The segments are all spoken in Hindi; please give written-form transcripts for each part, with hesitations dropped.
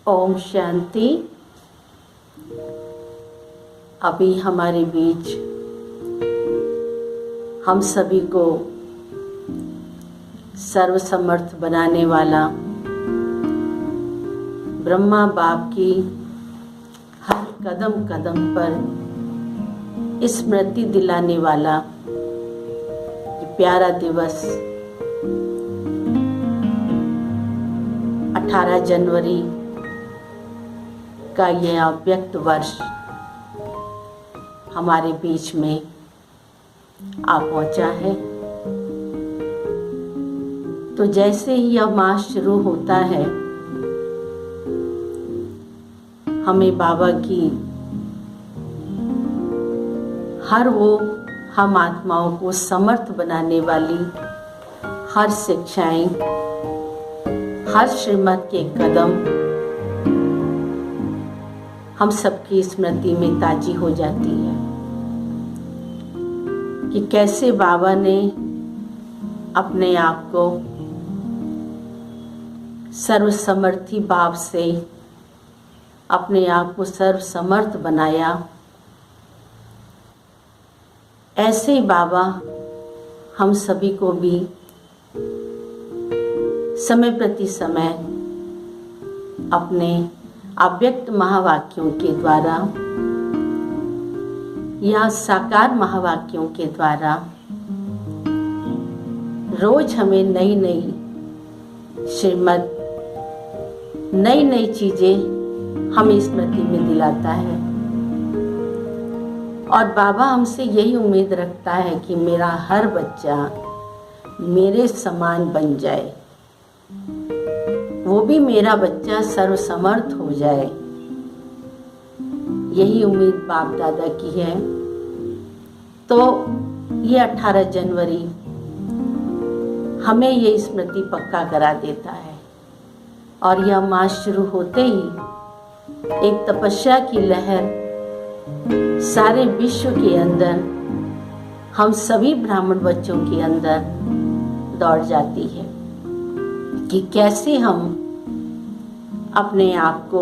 ओम शांति। अभी हमारे बीच हम सभी को सर्वसमर्थ बनाने वाला ब्रह्मा बाप की हर कदम कदम पर स्मृति दिलाने वाला ये प्यारा दिवस 18 जनवरी का यह अव्यक्त वर्ष हमारे बीच में आ पहुंचा है। तो जैसे ही यह मास शुरू होता है, हमें बाबा की हर वो हम आत्माओं को समर्थ बनाने वाली हर शिक्षाएं, हर श्रीमत के कदम हम सबकी स्मृति में ताजी हो जाती है कि कैसे बाबा ने अपने आप को सर्वसमर्थी भाव से अपने आप को सर्वसमर्थ बनाया। ऐसे ही बाबा हम सभी को भी समय प्रति समय अपने अव्यक्त महावाक्यों के द्वारा या साकार महावाक्यों के द्वारा रोज हमें नई नई श्रीमत, नई नई चीजें हमें स्मृति में दिलाता है। और बाबा हमसे यही उम्मीद रखता है कि मेरा हर बच्चा मेरे समान बन जाए, वो भी मेरा बच्चा सर्वसमर्थ हो जाए। यही उम्मीद बाप दादा की है। तो ये 18 जनवरी हमें ये स्मृति पक्का करा देता है। और यह मास शुरू होते ही एक तपस्या की लहर सारे विश्व के अंदर, हम सभी ब्राह्मण बच्चों के अंदर दौड़ जाती है कि कैसे हम अपने आप को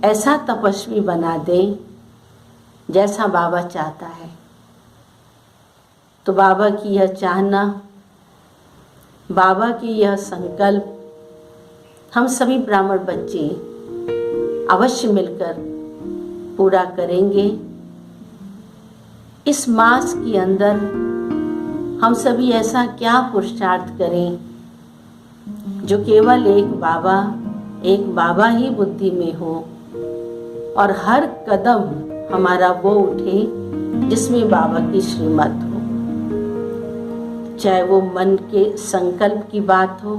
ऐसा तपस्वी बना दें जैसा बाबा चाहता है। तो बाबा की यह चाहना, बाबा की यह संकल्प हम सभी ब्राह्मण बच्चे अवश्य मिलकर पूरा करेंगे। इस मास के अंदर हम सभी ऐसा क्या पुरुषार्थ करें जो केवल एक बाबा ही बुद्धि में हो और हर कदम हमारा वो उठे जिसमें बाबा की श्रीमत हो। चाहे वो मन के संकल्प की बात हो,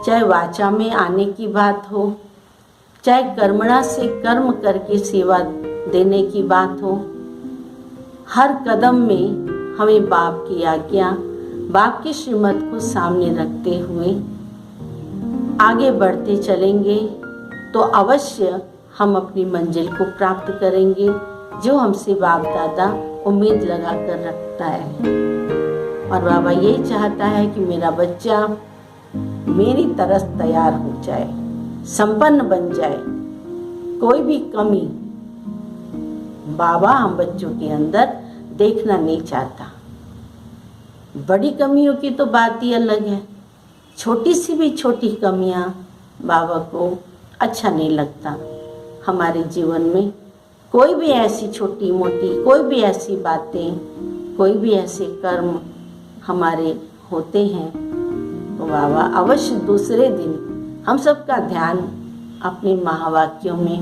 चाहे वाचा में आने की बात हो, चाहे कर्मणा से कर्म करके सेवा देने की बात हो। हर कदम में हमें बाप की आज्ञा, बाप की श्रीमत को सामने रखते हुए आगे बढ़ते चलेंगे तो अवश्य हम अपनी मंजिल को प्राप्त करेंगे जो हमसे बाप दादा उम्मीद लगा कर रखता है। और बाबा यही चाहता है कि मेरा बच्चा मेरी तरफ तैयार हो जाए, संपन्न बन जाए। कोई भी कमी बाबा हम बच्चों के अंदर देखना नहीं चाहता। बड़ी कमियों की तो बात ही अलग है, छोटी सी भी छोटी कमियां बाबा को अच्छा नहीं लगता। हमारे जीवन में कोई भी ऐसी छोटी मोटी, कोई भी ऐसी बातें, कोई भी ऐसे कर्म हमारे होते हैं तो बाबा अवश्य दूसरे दिन हम सबका ध्यान अपने महावाक्यों में,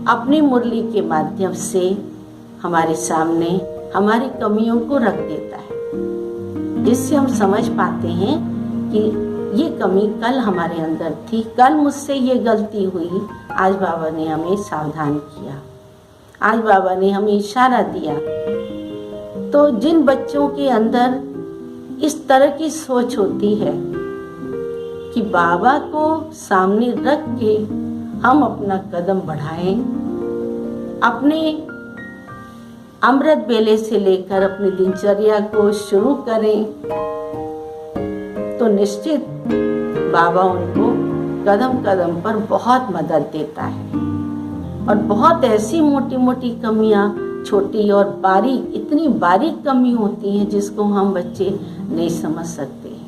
अपनी मुरली के माध्यम से हमारे सामने हमारी कमियों को रख देता है, जिससे हम समझ पाते हैं कि ये कमी कल हमारे अंदर थी, कल मुझसे ये गलती हुई। आज बाबा ने हमें सावधान किया, आज बाबा ने हमें इशारा दिया। तो जिन बच्चों के अंदर इस तरह की सोच होती है कि बाबा को सामने रख के हम अपना कदम बढ़ाएं, अपने अमृत बेले से लेकर अपनी दिनचर्या को शुरू करें, तो निश्चित बाबा उनको कदम कदम पर बहुत मदद देता है। और बहुत ऐसी मोटी मोटी कमियां, छोटी और बारीक, इतनी बारीक कमी होती हैं जिसको हम बच्चे नहीं समझ सकते हैं।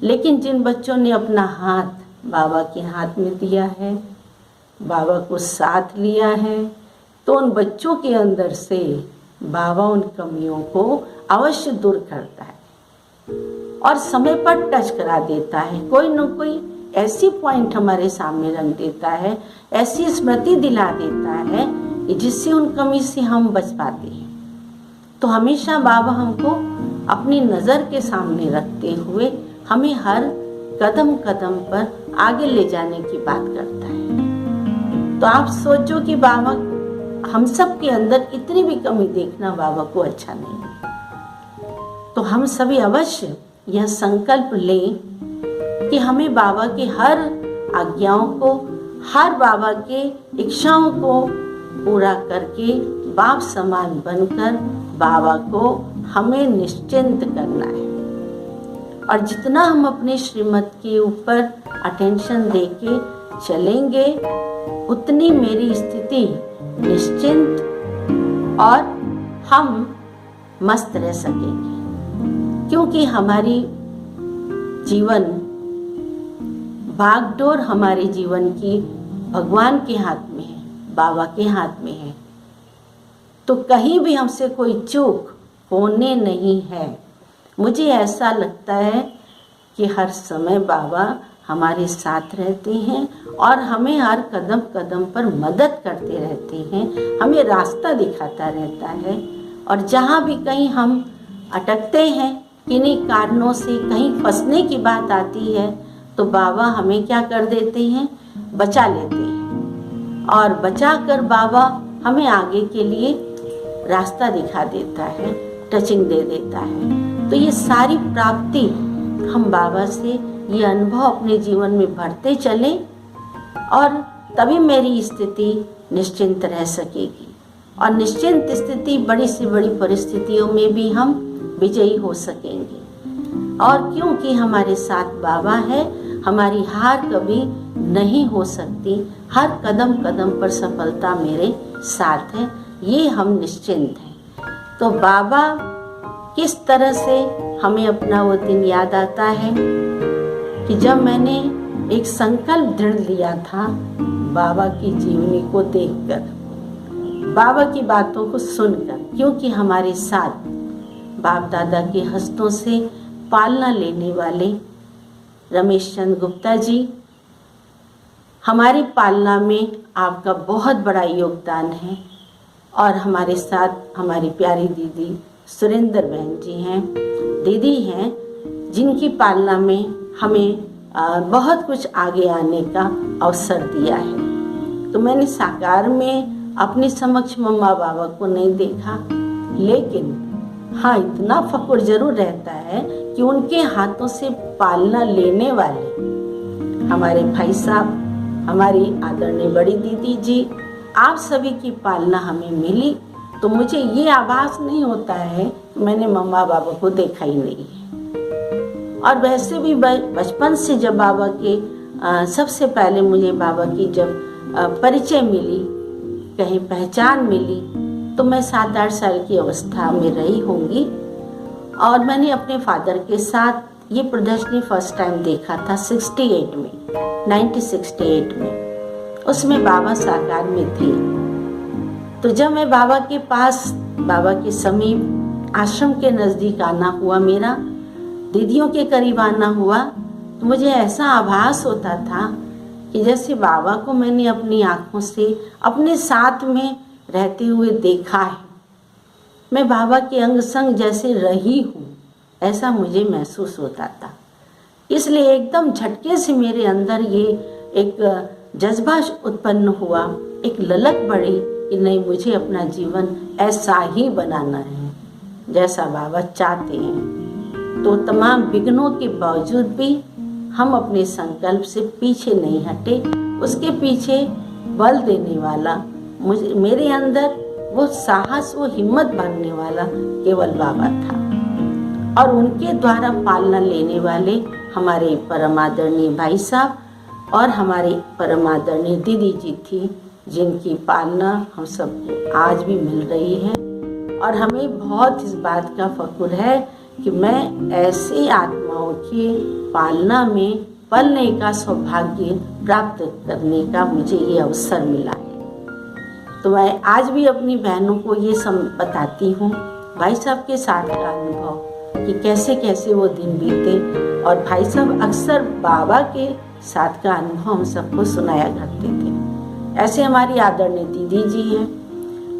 लेकिन जिन बच्चों ने अपना हाथ बाबा के हाथ में दिया है, बाबा को साथ लिया है, तो उन बच्चों के अंदर से बाबा उन कमियों को अवश्य दूर करता है और समय पर टच करा देता है। कोई न कोई ऐसी पॉइंट हमारे सामने रख देता है, ऐसी स्मृति दिला देता है कि जिससे उन कमी से हम बच पाते हैं। तो हमेशा बाबा हमको अपनी नज़र के सामने रखते हुए हमें हर कदम कदम पर आगे ले जाने की बात करता है। तो आप सोचो कि बाबा, हम सब के अंदर इतनी भी कमी देखना बाबा को अच्छा नहीं है। तो हम सभी अवश्य यह संकल्प लें कि हमें बाबा के हर आज्ञाओं को, हर बाबा के इच्छाओं को पूरा करके बाप समान बनकर बाबा को हमें निश्चिंत करना है। और जितना हम अपने श्रीमत के ऊपर अटेंशन देके चलेंगे, उतनी मेरी स्थिति निश्चिंत और हम मस्त रह सकेंगे। क्योंकि हमारी जीवन भागदौड़ हमारे जीवन की भगवान के हाथ में है, बाबा के हाथ में है। तो कहीं भी हमसे कोई चूक होने नहीं है। मुझे ऐसा लगता है कि हर समय बाबा हमारे साथ रहते हैं और हमें हर कदम कदम पर मदद करते रहते हैं, हमें रास्ता दिखाता रहता है। और जहाँ भी कहीं हम अटकते हैं, किन्हीं कारणों से कहीं फंसने की बात आती है, तो बाबा हमें क्या कर देते हैं, बचा लेते हैं। और बचा कर बाबा हमें आगे के लिए रास्ता दिखा देता है, टचिंग दे देता है। तो ये सारी प्राप्ति हम बाबा से, ये अनुभव अपने जीवन में भरते चलें और तभी मेरी स्थिति निश्चिंत रह सकेगी। और निश्चिंत स्थिति, बड़ी से बड़ी परिस्थितियों में भी हम विजयी हो सकेंगे। और क्योंकि हमारे साथ बाबा है, हमारी हार कभी नहीं हो सकती। हर कदम कदम पर सफलता मेरे साथ है, ये हम निश्चिंत हैं। तो बाबा किस तरह से हमें अपना वो दिन याद आता है कि जब मैंने एक संकल्प दृढ़ लिया था बाबा की जीवनी को देखकर, बाबा की बातों को सुनकर। क्योंकि हमारे साथ बाप दादा के हस्तों से पालना लेने वाले रमेश चंद्र गुप्ता जी, हमारी पालना में आपका बहुत बड़ा योगदान है। और हमारे साथ हमारी प्यारी दीदी सुरेंद्र बहन जी हैं, दीदी हैं, जिनकी पालना में हमें बहुत कुछ आगे आने का अवसर दिया है। तो मैंने साकार में अपने समक्ष मम्मा बाबा को नहीं देखा, लेकिन हाँ, इतना फख्र जरूर रहता है कि उनके हाथों से पालना लेने वाले हमारे भाई साहब, हमारी आदरणीय बड़ी दीदी जी, आप सभी की पालना हमें मिली। तो मुझे ये आभास नहीं होता है कि मैंने मम्मा बाबा को देखा ही नहीं है। और वैसे भी बचपन से जब बाबा के सबसे पहले मुझे बाबा की जब परिचय मिली, कहीं पहचान मिली, तो मैं 7-8 साल की अवस्था में रही होंगी। और मैंने अपने फादर के साथ ये प्रदर्शनी फर्स्ट टाइम देखा था 68 में, 1968 में। उसमें बाबा साकार में थे। तो जब मैं बाबा के पास, बाबा के समीप, आश्रम के नज़दीक आना हुआ, मेरा दीदियों के करीब आना हुआ, तो मुझे ऐसा आभास होता था कि जैसे बाबा को मैंने अपनी आँखों से अपने साथ में रहते हुए देखा है। मैं बाबा के अंग संग जैसे रही हूँ, ऐसा मुझे महसूस होता था। इसलिए एकदम झटके से मेरे अंदर ये एक जज्बा उत्पन्न हुआ, एक ललक बढ़ी कि नहीं, मुझे अपना जीवन ऐसा ही बनाना है जैसा बाबा चाहते हैं। तो तमाम विघ्नों के बावजूद भी हम अपने संकल्प से पीछे नहीं हटे। उसके पीछे बल देने वाला, मुझे, मेरे अंदर वो साहस, वो हिम्मत भरने वाला केवल बाबा था। और उनके द्वारा पालना लेने वाले हमारे परम आदरणीय भाई साहब और हमारी परम आदरणीय दीदी जी थी, जिनकी पालना हम सबको आज भी मिल रही है। और हमें बहुत इस बात का फख्र है कि मैं ऐसी आत्माओं की पालना में पलने का सौभाग्य प्राप्त करने का मुझे ये अवसर मिला है। तो मैं आज भी अपनी बहनों को ये बताती हूँ भाई साहब के साथ का अनुभव कि कैसे कैसे वो दिन बीते। और भाई साहब अक्सर बाबा के साथ का अनुभव हम सबको सुनाया करते थे। ऐसे हमारी आदरणीय दीदी जी हैं,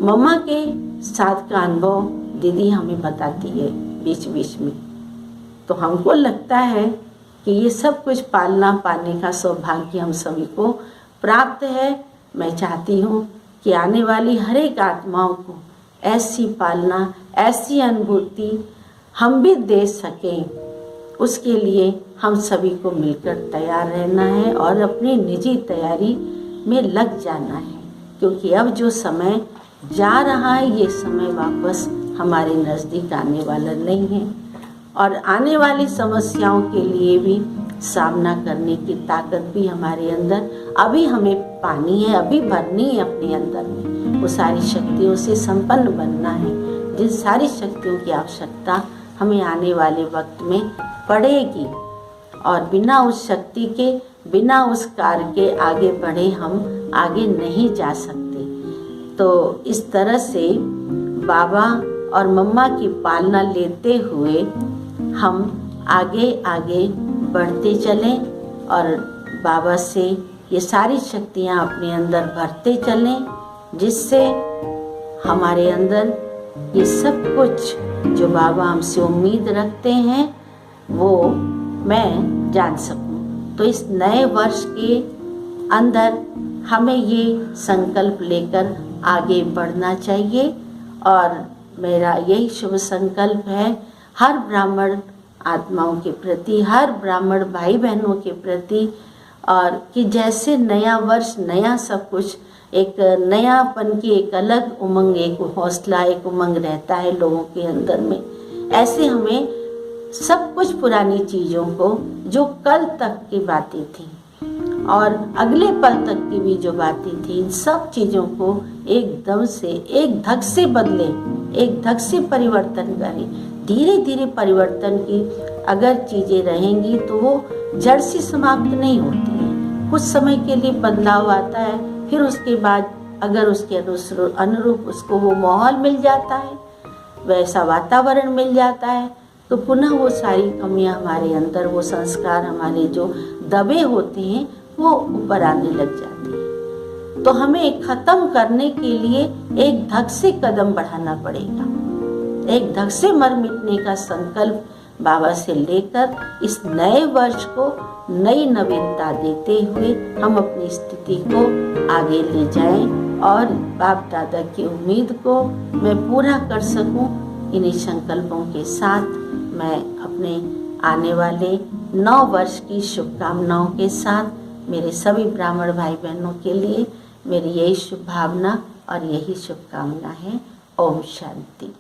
मम्मा के साथ का अनुभव दीदी हमें बताती है बीच बीच में। तो हमको लगता है कि ये सब कुछ पालना पाने का सौभाग्य हम सभी को प्राप्त है। मैं चाहती हूँ कि आने वाली हर एक आत्माओं को ऐसी पालना, ऐसी अनुभूति हम भी दे सकें, उसके लिए हम सभी को मिलकर तैयार रहना है और अपनी निजी तैयारी में लग जाना है। क्योंकि अब जो समय जा रहा है, ये समय वापस हमारे नज़दीक आने वाला नहीं है। और आने वाली समस्याओं के लिए भी सामना करने की ताकत भी हमारे अंदर अभी हमें पानी है, अभी भरनी है अपने अंदर में। वो सारी शक्तियों से संपन्न बनना है, जिन सारी शक्तियों की आवश्यकता हमें आने वाले वक्त में पड़ेगी। और बिना उस शक्ति के, बिना उस कार्य के आगे बढ़े हम आगे नहीं जा सकते। तो इस तरह से बाबा और मम्मा की पालना लेते हुए हम आगे आगे बढ़ते चलें और बाबा से ये सारी शक्तियाँ अपने अंदर भरते चलें, जिससे हमारे अंदर ये सब कुछ जो बाबा हमसे उम्मीद रखते हैं वो मैं जान सकूं। तो इस नए वर्ष के अंदर हमें ये संकल्प लेकर आगे बढ़ना चाहिए। और मेरा यही शुभ संकल्प है हर ब्राह्मण आत्माओं के प्रति, हर ब्राह्मण भाई बहनों के प्रति, और कि जैसे नया वर्ष, नया सब कुछ, एक नयापन की एक अलग उमंग, एक हौसला, एक उमंग रहता है लोगों के अंदर में, ऐसे हमें सब कुछ पुरानी चीज़ों को, जो कल तक की बातें थी और अगले पल तक की भी जो बातें थी, इन सब चीज़ों को एकदम से, एक धक से बदले, एक धक से परिवर्तन करें। धीरे धीरे परिवर्तन की अगर चीज़ें रहेंगी तो वो जड़ से समाप्त नहीं होती है। कुछ समय के लिए बदलाव आता है, फिर उसके बाद अगर उसके अनुरूप उसको वो माहौल मिल जाता है, वैसा वातावरण मिल जाता है, तो पुनः वो सारी कमियां हमारे अंदर, वो संस्कार हमारे जो दबे होते हैं वो ऊपर आने लग जाते हैं। तो हमें ख़त्म करने के लिए एक धक से कदम बढ़ाना पड़ेगा। एक धक से मर मिटने का संकल्प बाबा से लेकर इस नए वर्ष को नई नवीनता देते हुए हम अपनी स्थिति को आगे ले जाएं और बाप दादा की उम्मीद को मैं पूरा कर सकूं। इन्हीं संकल्पों के साथ मैं अपने आने वाले 9 वर्ष की शुभकामनाओं के साथ मेरे सभी ब्राह्मण भाई बहनों के लिए मेरी यही शुभ भावना और यही शुभकामना है। ओम शांति।